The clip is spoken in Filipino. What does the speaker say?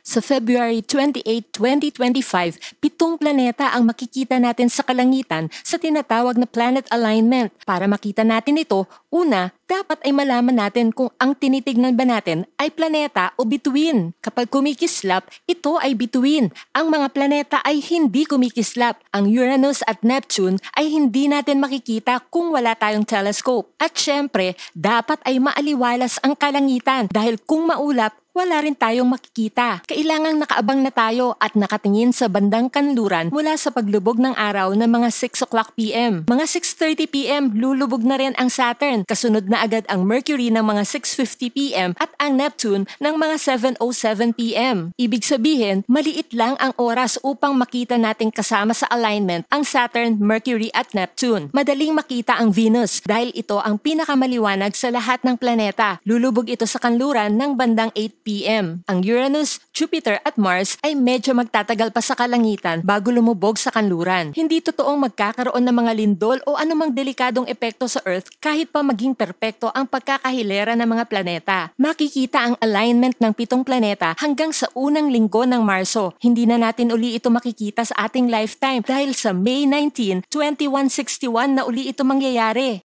Sa February 28, 2025, 7 planeta ang makikita natin sa kalangitan sa tinatawag na planet alignment. Para makita natin ito, una, dapat ay malaman natin kung ang tinitignan ba natin ay planeta o bituin. Kapag kumikislap, ito ay bituin. Ang mga planeta ay hindi kumikislap. Ang Uranus at Neptune ay hindi natin makikita kung wala tayong telescope. At syempre, dapat ay maaliwalas ang kalangitan dahil kung maulap, wala rin tayong makikita. Kailangang nakaabang na tayo at nakatingin sa bandang kanluran mula sa paglubog ng araw ng mga 6 o'clock p.m. Mga 6:30 p.m. lulubog na rin ang Saturn. Kasunod na agad ang Mercury ng mga 6:50 p.m. at ang Neptune ng mga 7:07 p.m. Ibig sabihin, maliit lang ang oras upang makita nating kasama sa alignment ang Saturn, Mercury at Neptune. Madaling makita ang Venus dahil ito ang pinakamaliwanag sa lahat ng planeta. Lulubog ito sa kanluran ng bandang 8 p.m. Ang Uranus, Jupiter at Mars ay medyo magtatagal pa sa kalangitan bago lumubog sa kanluran. Hindi totoong magkakaroon ng mga lindol o anumang delikadong epekto sa Earth kahit pa maging perpekto ang pagkakahilera ng mga planeta. Makikita ang alignment ng 7 planeta hanggang sa unang linggo ng Marso. Hindi na natin uli ito makikita sa ating lifetime dahil sa May 19, 2161 na uli ito mangyayari.